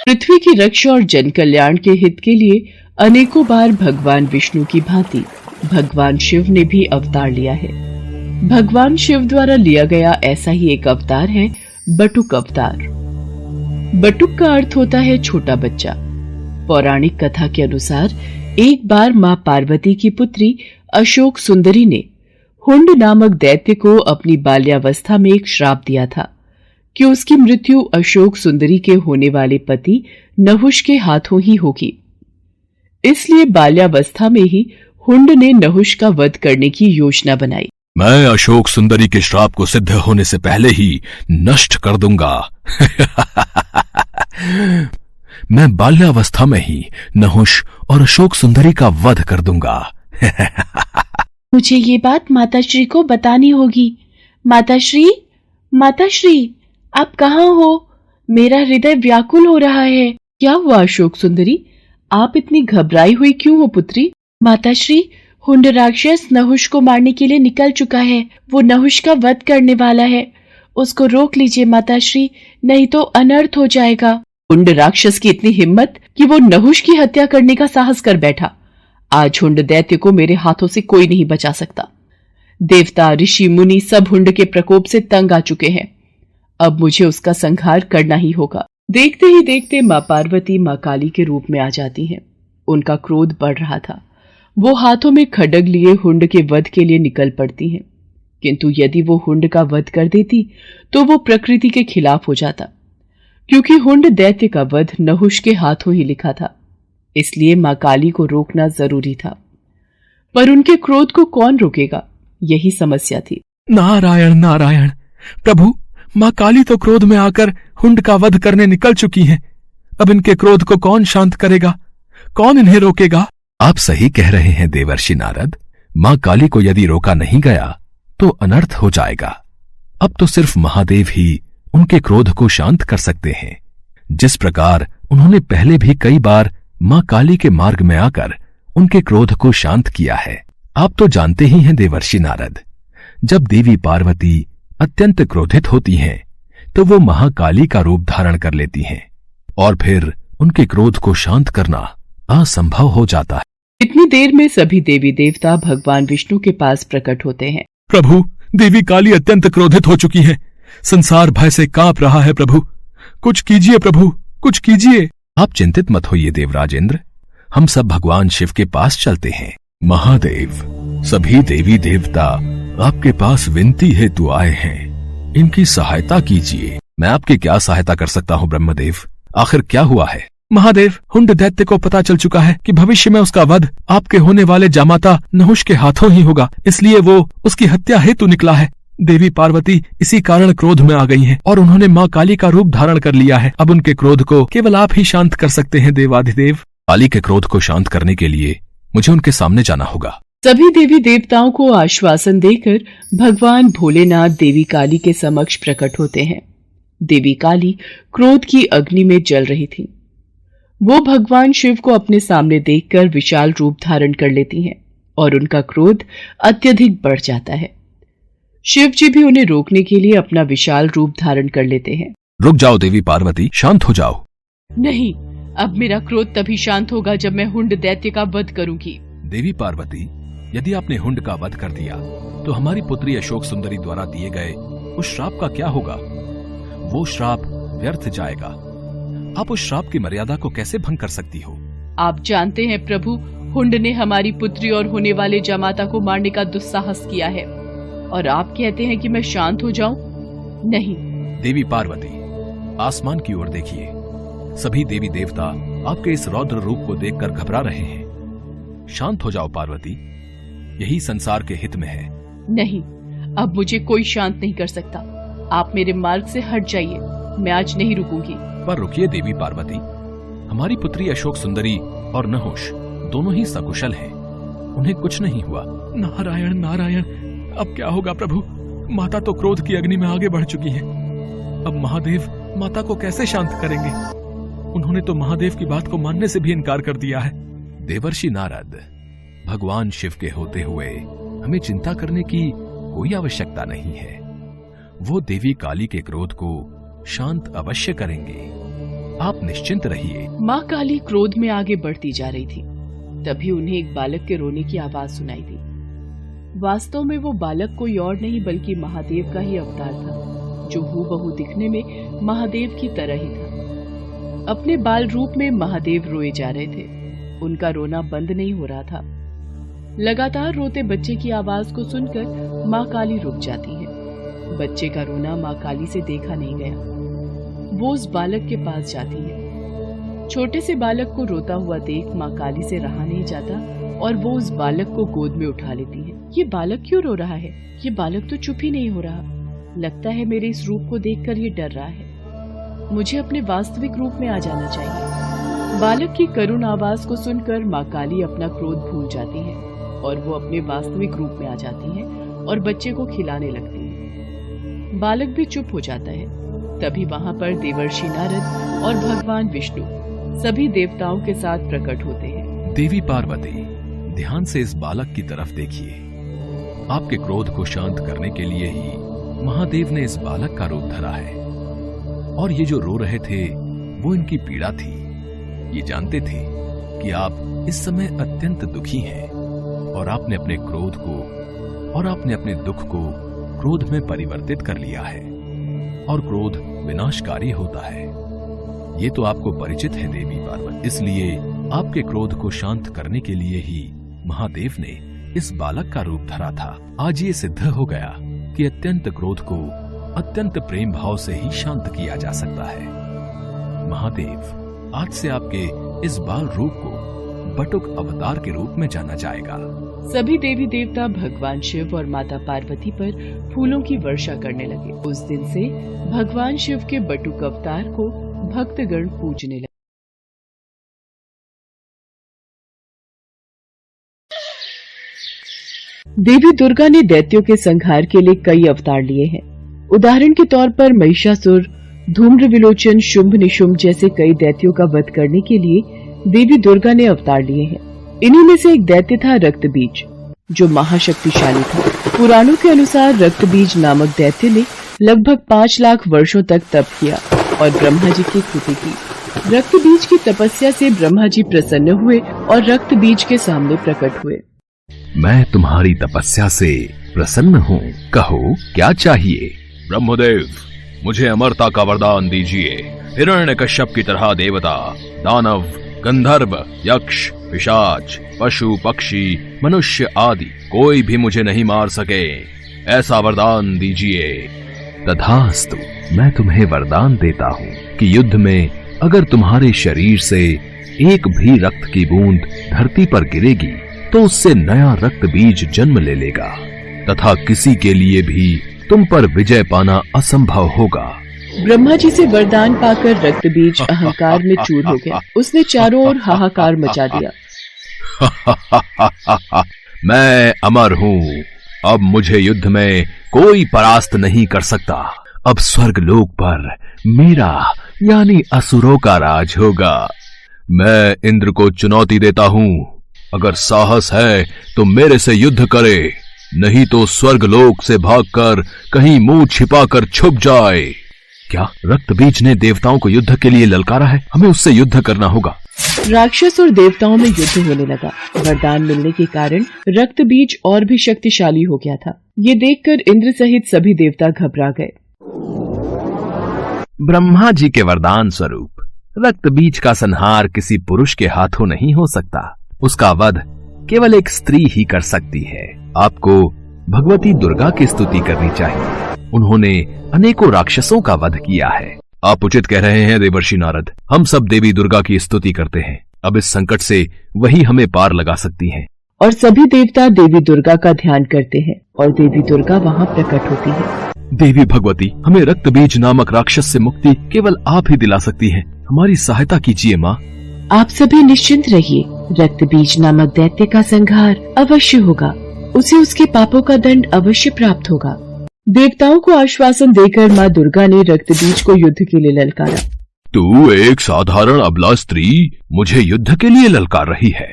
पृथ्वी की रक्षा और जन कल्याण के हित के लिए अनेकों बार भगवान विष्णु की भांति भगवान शिव ने भी अवतार लिया है। भगवान शिव द्वारा लिया गया ऐसा ही एक अवतार है बटुक अवतार। बटुक का अर्थ होता है छोटा बच्चा। पौराणिक कथा के अनुसार एक बार मां पार्वती की पुत्री अशोक सुंदरी ने हुंड नामक दैत्य को अपनी बाल्यावस्था में एक श्राप दिया था कि उसकी मृत्यु अशोक सुंदरी के होने वाले पति नहुष के हाथों ही होगी। इसलिए बाल्यावस्था में ही हुंड ने नहुष का वध करने की योजना बनाई। मैं अशोक सुंदरी के श्राप को सिद्ध होने से पहले ही नष्ट कर दूंगा। मैं बाल्यावस्था में ही नहुष और अशोक सुंदरी का वध कर दूंगा। मुझे ये बात माताश्री को बतानी होगी। माताश्री, माताश्री, आप कहाँ हो? मेरा हृदय व्याकुल हो रहा है। क्या हुआ अशोक सुंदरी? आप इतनी घबराई हुई क्यों हो पुत्री? माताश्री, हुंड राक्षस नहुष को मारने के लिए निकल चुका है। वो नहुष का वध करने वाला है। उसको रोक लीजिए माताश्री, नहीं तो अनर्थ हो जाएगा। हुंड राक्षस की इतनी हिम्मत कि वो नहुष की हत्या करने का साहस कर बैठा। आज हुंड दैत्य को मेरे हाथों से कोई नहीं बचा सकता। देवता, ऋषि, मुनि सब हुंड के प्रकोप से तंग आ चुके हैं। अब मुझे उसका संहार करना ही होगा। देखते ही देखते मां पार्वती मां काली के रूप में आ जाती हैं। उनका क्रोध बढ़ रहा था। वो हाथों में खड्ग लिए हुंड के वध के लिए निकल पड़ती हैं। किंतु यदि वो हुंड का वध कर देती तो वो प्रकृति के खिलाफ हो जाता, क्योंकि हुंड दैत्य का वध नहुष के हाथों ही लिखा था। इसलिए मां काली को रोकना जरूरी था। पर उनके क्रोध को कौन रोकेगा, यही समस्या थी। नारायण नारायण। प्रभु, मां काली तो क्रोध में आकर हुंड का वध करने निकल चुकी हैं। अब इनके क्रोध को कौन शांत करेगा? कौन इन्हें रोकेगा? आप सही कह रहे हैं देवर्षि नारद। मां काली को यदि रोका नहीं गया तो अनर्थ हो जाएगा। अब तो सिर्फ महादेव ही उनके क्रोध को शांत कर सकते हैं। जिस प्रकार उन्होंने पहले भी कई बार मां काली के मार्ग में आकर उनके क्रोध को शांत किया है। आप तो जानते ही हैं देवर्षि नारद, जब देवी पार्वती अत्यंत क्रोधित होती हैं तो वो महाकाली का रूप धारण कर लेती हैं और फिर उनके क्रोध को शांत करना असंभव हो जाता है। इतनी देर में सभी देवी देवता भगवान विष्णु के पास प्रकट होते हैं। प्रभु, देवी काली अत्यंत क्रोधित हो चुकी है। संसार भय से कांप रहा है। प्रभु, कुछ कीजिए। प्रभु, कुछ कीजिए। आप चिंतित मत होइए देवराजेंद्र, हम सब भगवान शिव के पास चलते हैं। महादेव, सभी देवी देवता आपके पास विनती हेतु आए हैं, इनकी सहायता कीजिए। मैं आपकी क्या सहायता कर सकता हूँ ब्रह्मदेव? आखिर क्या हुआ है? महादेव, हुंड दैत्य को पता चल चुका है कि भविष्य में उसका वध आपके होने वाले जामाता नहुष के हाथों ही होगा, इसलिए वो उसकी हत्या हेतु निकला है। देवी पार्वती इसी कारण क्रोध में आ गई हैं और उन्होंने मां काली का रूप धारण कर लिया है। अब उनके क्रोध को केवल आप ही शांत कर सकते हैं देवाधिदेव। काली के क्रोध को शांत करने के लिए मुझे उनके सामने जाना होगा। सभी देवी देवताओं को आश्वासन देकर भगवान भोलेनाथ देवी काली के समक्ष प्रकट होते हैं। देवी काली क्रोध की अग्नि में जल रही थी। वो भगवान शिव को अपने सामने देखकर विशाल रूप धारण कर लेती हैं और उनका क्रोध अत्यधिक बढ़ जाता है। शिव जी भी उन्हें रोकने के लिए अपना विशाल रूप धारण कर लेते हैं। रुक जाओ देवी पार्वती, शांत हो जाओ। नहीं, अब मेरा क्रोध तभी शांत होगा जब मैं हुंड दैत्य का वध करूंगी। देवी पार्वती, यदि आपने हुंड का वध कर दिया तो हमारी पुत्री अशोक सुंदरी द्वारा दिए गए उस श्राप का क्या होगा? वो श्राप व्यर्थ जाएगा। आप उस श्राप की मर्यादा को कैसे भंग कर सकती हो? आप जानते हैं प्रभु, हुंड ने हमारी पुत्री और होने वाले जामाता को मारने का दुस्साहस किया है और आप कहते हैं कि मैं शांत हो जाऊं? नहीं। देवी पार्वती, आसमान की ओर देखिए। सभी देवी देवता आपके इस रौद्र रूप को देखकर घबरा रहे हैं। शांत हो जाओ पार्वती, यही संसार के हित में है। नहीं, अब मुझे कोई शांत नहीं कर सकता। आप मेरे मार्ग से हट जाइए, मैं आज नहीं रुकूंगी। पर रुकिए देवी पार्वती, हमारी पुत्री अशोक सुंदरी और नहुष दोनों ही सकुशल हैं, उन्हें कुछ नहीं हुआ। नारायण नारायण, अब क्या होगा प्रभु? माता तो क्रोध की अग्नि में आगे बढ़ चुकी हैं। अब महादेव माता को कैसे शांत करेंगे? उन्होंने तो महादेव की बात को मानने से भी इनकार कर दिया है। देवर्षि नारद, भगवान शिव के होते हुए हमें चिंता करने की कोई आवश्यकता नहीं है। वो देवी काली के क्रोध को शांत अवश्य करेंगे। आप निश्चिंत रहिए। माँ काली क्रोध में आगे बढ़ती जा रही थी। तभी उन्हें एक बालक के रोने की आवाज सुनाई दी। वास्तव में वो बालक कोई और नहीं बल्कि महादेव का ही अवतार था, जो हूबहू दिखने में महादेव की तरह ही था। अपने बाल रूप में महादेव रोए जा रहे थे। उनका रोना बंद नहीं हो रहा था। लगातार रोते बच्चे की आवाज को सुनकर माँ काली रुक जाती है। बच्चे का रोना माँ काली से देखा नहीं गया। वो उस बालक के पास जाती है। छोटे से बालक को रोता हुआ देख माँ काली से रहा नहीं जाता और वो उस बालक को गोद में उठा लेती है। ये बालक क्यों रो रहा है? ये बालक तो चुप ही नहीं हो रहा। लगता है मेरे इस रूप को देखकर ये डर रहा है। मुझे अपने वास्तविक रूप में आ जाना चाहिए। बालक की करुण आवाज को सुनकर माँ काली अपना क्रोध भूल जाती है और वो अपने वास्तविक रूप में आ जाती है और बच्चे को खिलाने लगती है। बालक भी चुप हो जाता है। तभी वहां पर देवर्षि नारद और भगवान विष्णु सभी देवताओं के साथ प्रकट होते हैं। देवी पार्वती, ध्यान से इस बालक की तरफ देखिए। आपके क्रोध को शांत करने के लिए ही महादेव ने इस बालक का रूप धरा है। और ये जो रो रहे थे वो इनकी पीड़ा थी। ये जानते थे कि आप इस समय अत्यंत दुखी हैं और आपने अपने क्रोध को और आपने अपने दुख को क्रोध में परिवर्तित कर लिया है और क्रोध विनाशकारी होता है। ये तो आपको परिचित है देवी पार्वती। इसलिए आपके क्रोध को शांत करने के लिए ही महादेव ने इस बालक का रूप धरा था। आज ये सिद्ध हो गया कि अत्यंत क्रोध को अत्यंत प्रेम भाव से ही शांत किया जा सकता है। महादेव, आज से आपके इस बाल रूप को बटुक अवतार के रूप में जाना जाएगा। सभी देवी देवता भगवान शिव और माता पार्वती पर फूलों की वर्षा करने लगे। उस दिन से भगवान शिव के बटुक अवतार को भक्तगण पूजने लगे। देवी दुर्गा ने दैत्यों के संहार के लिए कई अवतार लिए हैं। उदाहरण के तौर पर महिषासुर, धूम्र विलोचन, शुंभ निशुंभ जैसे कई दैत्यों का वध करने के लिए देवी दुर्गा ने अवतार लिए हैं। इन्हीं में से एक दैत्य था रक्तबीज, जो महाशक्तिशाली था। पुराणों के अनुसार रक्तबीज नामक दैत्य ने लगभग 5 लाख वर्षों तक तप किया और ब्रह्मा जी की स्तुति की। रक्तबीज की तपस्या से ब्रह्मा जी प्रसन्न हुए और रक्तबीज के सामने प्रकट हुए। मैं तुम्हारी तपस्या से प्रसन्न हूँ, कहो क्या चाहिए? ब्रह्मदेव, मुझे अमरता का वरदान दीजिए। हिरण्यकश्यप की तरह देवता, दानव, गंधर्व, यक्ष, पिशाच, पशु, पक्षी, मनुष्य आदि कोई भी मुझे नहीं मार सके, ऐसा वरदान दीजिए। तथास्तु, मैं तुम्हें वरदान देता हूँ कि युद्ध में अगर तुम्हारे शरीर से एक भी रक्त की बूंद धरती पर गिरेगी तो उससे नया रक्त बीज जन्म ले लेगा तथा किसी के लिए भी तुम पर विजय पाना असंभव होगा। ब्रह्मा जी से वरदान पाकर रक्तबीज अहंकार में चूर हो गया। उसने चारों ओर हाहाकार मचा दिया। मैं अमर हूँ, अब मुझे युद्ध में कोई परास्त नहीं कर सकता। अब स्वर्ग लोक पर मेरा यानी असुरों का राज होगा। मैं इंद्र को चुनौती देता हूँ, अगर साहस है तो मेरे से युद्ध करे, नहीं तो स्वर्ग लोक से भागकर कहीं मुंह छिपाकर छुप जाए। क्या रक्तबीज ने देवताओं को युद्ध के लिए ललकारा है? हमें उससे युद्ध करना होगा। राक्षस और देवताओं में युद्ध होने लगा। वरदान मिलने के कारण रक्तबीज और भी शक्तिशाली हो गया था। ये देखकर इंद्र सहित सभी देवता घबरा गए। ब्रह्मा जी के वरदान स्वरूप रक्तबीज का संहार किसी पुरुष के हाथों नहीं हो सकता। उसका वध केवल एक स्त्री ही कर सकती है। आपको भगवती दुर्गा की स्तुति करनी चाहिए। उन्होंने अनेकों राक्षसों का वध किया है। आप उचित कह रहे हैं देवर्षि नारद। हम सब देवी दुर्गा की स्तुति करते हैं। अब इस संकट से वही हमें पार लगा सकती हैं। और सभी देवता देवी दुर्गा का ध्यान करते हैं और देवी दुर्गा वहाँ प्रकट होती है। देवी भगवती, हमें रक्तबीज नामक राक्षस से मुक्ति केवल आप ही दिला सकती हैं। हमारी सहायता कीजिए माँ। आप सभी निश्चिंत रहिए। रक्तबीज नामक दैत्य का संहार अवश्य होगा। उसे उसके पापों का दंड अवश्य प्राप्त होगा। देवताओं को आश्वासन देकर माँ दुर्गा ने रक्तबीज को युद्ध के लिए ललकारा। तू एक साधारण अबला स्त्री मुझे युद्ध के लिए ललकार रही है।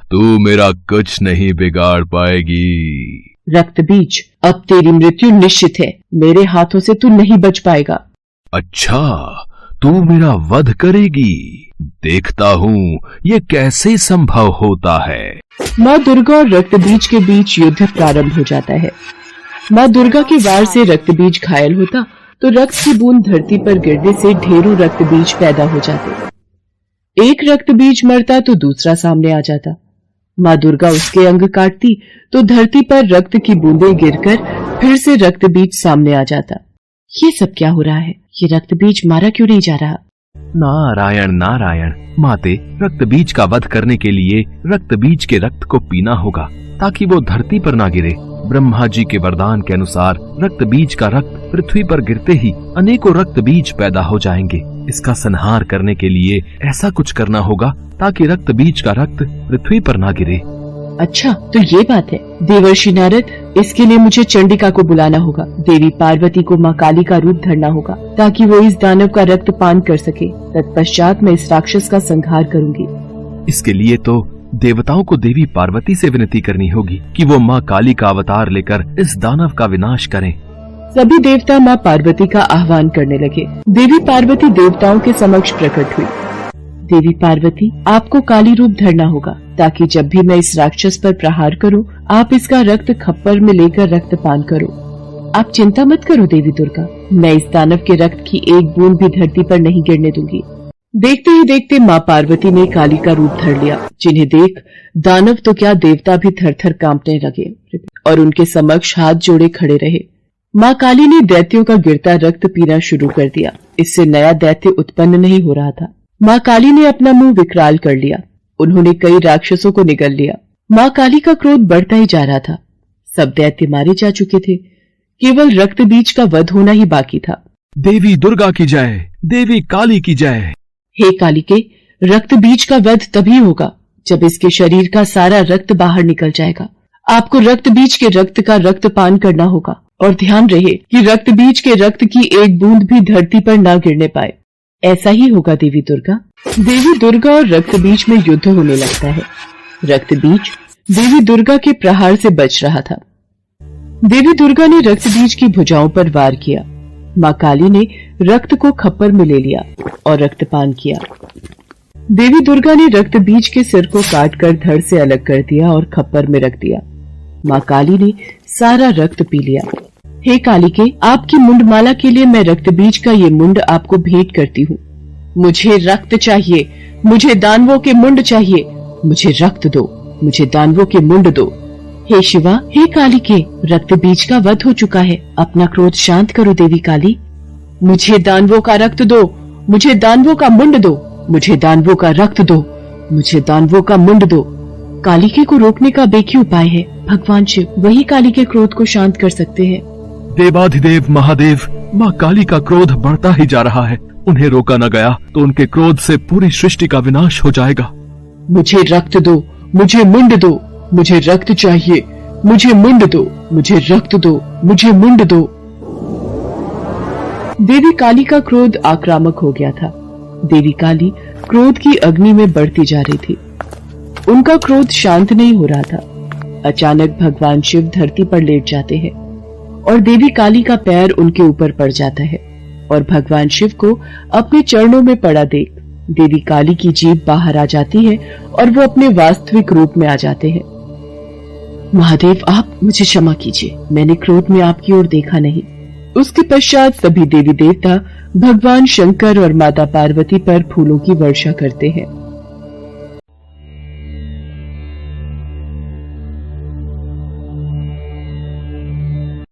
तू मेरा कुछ नहीं बिगाड़ पाएगी। रक्तबीज, अब तेरी मृत्यु निश्चित है। मेरे हाथों से तू नहीं बच पाएगा। अच्छा, तू मेरा वध करेगी? देखता हूँ ये कैसे संभव होता है। माँ दुर्गा और रक्त बीज के बीच युद्ध प्रारंभ हो जाता है। माँ दुर्गा के वार से रक्त बीज घायल होता तो रक्त की बूंद धरती पर गिरने से ढेरों रक्त बीज पैदा हो जाते। एक रक्त बीज मरता तो दूसरा सामने आ जाता। माँ दुर्गा उसके अंग काटती तो धरती पर रक्त की बूंदें गिरकर फिर से रक्त बीज सामने आ जाता। ये सब क्या हो रहा है? ये रक्त बीज मारा क्यों नहीं जा रहा? नारायण नारायण, माते, रक्त बीज का वध करने के लिए रक्त बीज के रक्त को पीना होगा ताकि वो धरती पर ना गिरे। ब्रह्मा जी के वरदान के अनुसार रक्त बीज का रक्त पृथ्वी पर गिरते ही अनेकों रक्त बीज पैदा हो जाएंगे। इसका संहार करने के लिए ऐसा कुछ करना होगा ताकि रक्त बीज का रक्त पृथ्वी पर ना गिरे। अच्छा, तो ये बात है। देवर्षि नारद, इसके लिए मुझे चंडिका को बुलाना होगा। देवी पार्वती को माँ काली का रूप धरना होगा ताकि वो इस दानव का रक्त पान कर सके। तत्पश्चात मैं इस राक्षस का संहार करूंगी। इसके लिए तो देवताओं को देवी पार्वती से विनती करनी होगी कि वो माँ काली का अवतार लेकर इस दानव का विनाश करें। सभी देवता माँ पार्वती का आह्वान करने लगे। देवी पार्वती देवताओं के समक्ष प्रकट हुई। देवी पार्वती, आपको काली रूप धरना होगा ताकि जब भी मैं इस राक्षस पर प्रहार करूं, आप इसका रक्त खप्पर में लेकर रक्तपान करो। आप चिंता मत करो देवी दुर्गा, मैं इस दानव के रक्त की एक बूंद भी धरती पर नहीं गिरने दूंगी। देखते ही देखते माँ पार्वती ने काली का रूप धर लिया, जिन्हें देख दानव तो क्या देवता भी थर थर कांपने लगे और उनके समक्ष हाथ जोड़े खड़े रहे। माँ काली ने दैत्यों का गिरता रक्त पीना शुरू कर दिया। इससे नया दैत्य उत्पन्न नहीं हो रहा था। माँ काली ने अपना मुंह विकराल कर लिया। उन्होंने कई राक्षसों को निगल लिया। माँ काली का क्रोध बढ़ता ही जा रहा था। सब दैत्य मारे जा चुके थे, केवल रक्त बीज का वध होना ही बाकी था। देवी दुर्गा की जय, देवी काली की जय। हे कालिके, रक्त बीज का वध तभी होगा जब इसके शरीर का सारा रक्त बाहर निकल जाएगा। आपको रक्त बीज के रक्त का रक्तपान करना होगा और ध्यान रहे कि रक्त बीज के रक्त की एक बूंद भी धरती पर न गिरने पाए। ऐसा ही होगा देवी दुर्गा। देवी दुर्गा और रक्त बीज में युद्ध होने लगता है। रक्त बीज देवी दुर्गा के प्रहार से बच रहा था। देवी दुर्गा ने रक्त बीज की भुजाओं पर वार किया। माँ काली ने रक्त को खप्पर में ले लिया और रक्तपान किया। देवी दुर्गा ने रक्त बीज के सिर को काटकर धड़ से अलग कर दिया और खप्पर में रख दिया। माँ काली ने सारा रक्त पी लिया। हे कालिके, आपकी मुंडमाला के लिए मैं रक्त बीज का ये मुंड आपको भेंट करती हूँ। मुझे रक्त चाहिए, मुझे दानवों के मुंड चाहिए, मुझे रक्त दो, मुझे दानवों के मुंड दो। हे शिवा, हे कालिके, रक्त बीज का वध हो चुका है, अपना क्रोध शांत करो देवी काली। मुझे दानवों का रक्त दो, मुझे दानवों का मुंड दो, मुझे दानवों का रक्त दो, मुझे दानवों का मुंड दो। कालिके को रोकने का बेकी उपाय है। भगवान शिव वही काली के क्रोध को शांत कर सकते हैं। देवाधिदेव महादेव, माँ काली का क्रोध बढ़ता ही जा रहा है। उन्हें रोका न गया तो उनके क्रोध से पूरी सृष्टि का विनाश हो जाएगा। मुझे रक्त दो, मुझे मुंड दो, मुझे रक्त चाहिए, मुझे मुंड दो, मुझे रक्त दो, मुझे मुंड दो। देवी काली का क्रोध आक्रामक हो गया था। देवी काली क्रोध की अग्नि में बढ़ती जा रही थी। उनका क्रोध शांत नहीं हो रहा था। अचानक भगवान शिव धरती पर लेट जाते हैं और देवी काली का पैर उनके ऊपर पड़ जाता है और भगवान शिव को अपने चरणों में पड़ा देख देवी काली की जीभ बाहर आ जाती है और वो अपने वास्तविक रूप में आ जाते हैं। महादेव, आप मुझे क्षमा कीजिए, मैंने क्रोध में आपकी ओर देखा नहीं। उसके पश्चात सभी देवी देवता भगवान शंकर और माता पार्वती पर फूलों की वर्षा करते हैं।